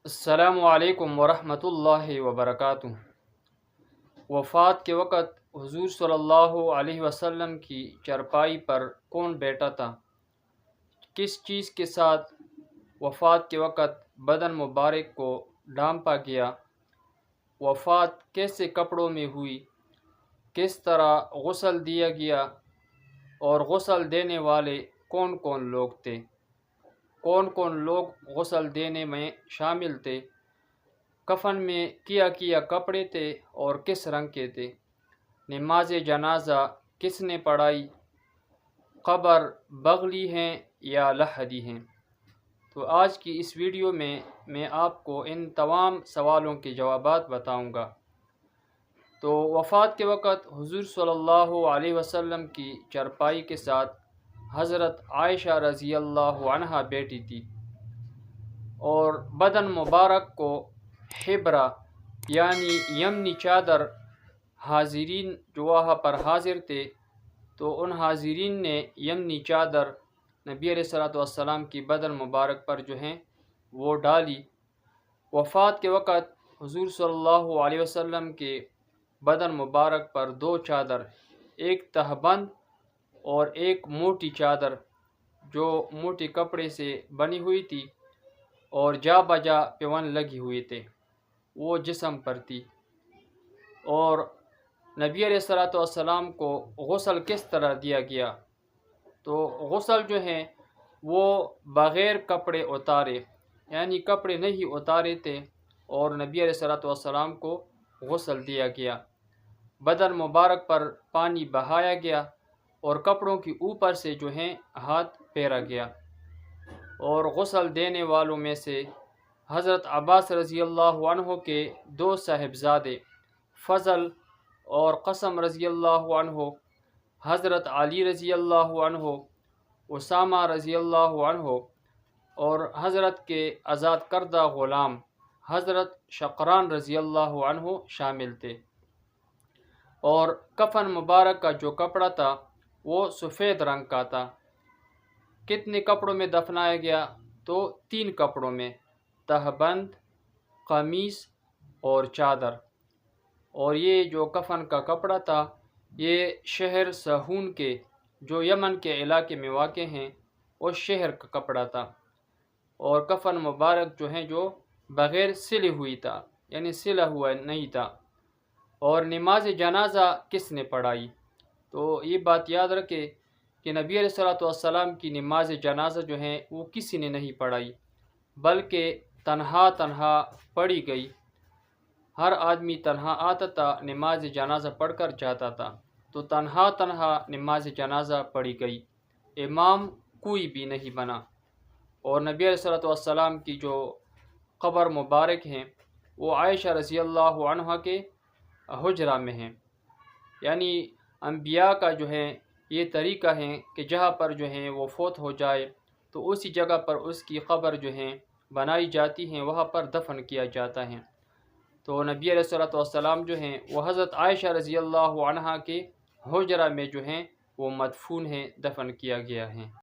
السلام علیکم ورحمۃ اللہ وبرکاتہ۔ وفات کے وقت حضور صلی اللہ علیہ وسلم کی چارپائی پر کون بیٹھا تھا؟ کس چیز کے ساتھ وفات کے وقت بدن مبارک کو ڈھانپا گیا؟ وفات کیسے کپڑوں میں ہوئی؟ کس طرح غسل دیا گیا؟ اور غسل دینے والے کون کون لوگ تھے؟ کون کون لوگ غسل دینے میں شامل تھے؟ کفن میں کیا کپڑے تھے اور کس رنگ کے تھے؟ نماز جنازہ کس نے پڑھائی؟ قبر بغلی ہیں یا لحدی ہیں؟ تو آج کی اس ویڈیو میں آپ کو ان تمام سوالوں کے جوابات بتاؤں گا۔ تو وفات کے وقت حضور صلی اللہ علیہ وسلم کی چارپائی کے ساتھ حضرت عائشہ رضی اللہ عنہا بیٹھی تھی، اور بدن مبارک کو حبرہ یعنی یمنی چادر، حاضرین جو وہاں پر حاضر تھے تو ان حاضرین نے یمنی چادر نبی علیہ الصلوۃ والسلام کی بدن مبارک پر جو ہیں وہ ڈالی۔ وفات کے وقت حضور صلی اللہ علیہ وسلم کے بدن مبارک پر دو چادر، ایک تہبند اور ایک موٹی چادر جو موٹے کپڑے سے بنی ہوئی تھی اور جا بجا پیون لگی ہوئی تھے، وہ جسم پر تھی۔ اور نبی علیہ الصلوۃ والسلام کو غسل کس طرح دیا گیا؟ تو غسل جو ہیں وہ بغیر کپڑے اتارے، یعنی کپڑے نہیں اتارے تھے، اور نبی علیہ الصلوۃ والسلام کو غسل دیا گیا۔ بدن مبارک پر پانی بہایا گیا اور کپڑوں کے اوپر سے جو ہیں ہاتھ پھیرا گیا۔ اور غسل دینے والوں میں سے حضرت عباس رضی اللہ عنہ کے دو صاحبزادے فضل اور قسم رضی اللہ عنہ، حضرت علی رضی اللہ عنہ، اسامہ رضی اللہ عنہ، اور حضرت کے آزاد کردہ غلام حضرت شقران رضی اللہ عنہ شامل تھے۔ اور کفن مبارک کا جو کپڑا تھا وہ سفید رنگ کا تھا۔ کتنے کپڑوں میں دفنایا گیا؟ تو 3 کپڑوں میں، تہبند، قمیص اور چادر۔ اور یہ جو کفن کا کپڑا تھا یہ شہر سہون کے جو یمن کے علاقے میں واقع ہیں اس شہر کا کپڑا تھا، اور کفن مبارک جو ہیں جو بغیر سلی ہوئی تھا، یعنی سلا ہوا نہیں تھا۔ اور نماز جنازہ کس نے پڑھائی؟ تو یہ بات یاد رکھے کہ نبی علیہ الصلوۃ والسلام کی نماز جنازہ جو ہیں وہ کسی نے نہیں پڑھائی، بلکہ تنہا پڑھی گئی۔ ہر آدمی تنہا آتا تھا، نماز جنازہ پڑھ کر جاتا تھا، تو تنہا نماز جنازہ پڑھی گئی، امام کوئی بھی نہیں بنا۔ اور نبی علیہ الصلوۃ والسلام کی جو قبر مبارک ہیں وہ عائشہ رضی اللہ عنہ کے حجرہ میں ہیں۔ یعنی انبیاء کا جو ہے یہ طریقہ ہے کہ جہاں پر جو ہیں وہ فوت ہو جائے تو اسی جگہ پر اس کی قبر جو ہیں بنائی جاتی ہیں، وہاں پر دفن کیا جاتا ہے۔ تو نبی علیہ الصلوۃ والسلام جو ہیں وہ حضرت عائشہ رضی اللہ عنہا کے حجرہ میں جو ہیں وہ مدفون ہیں، دفن کیا گیا ہے۔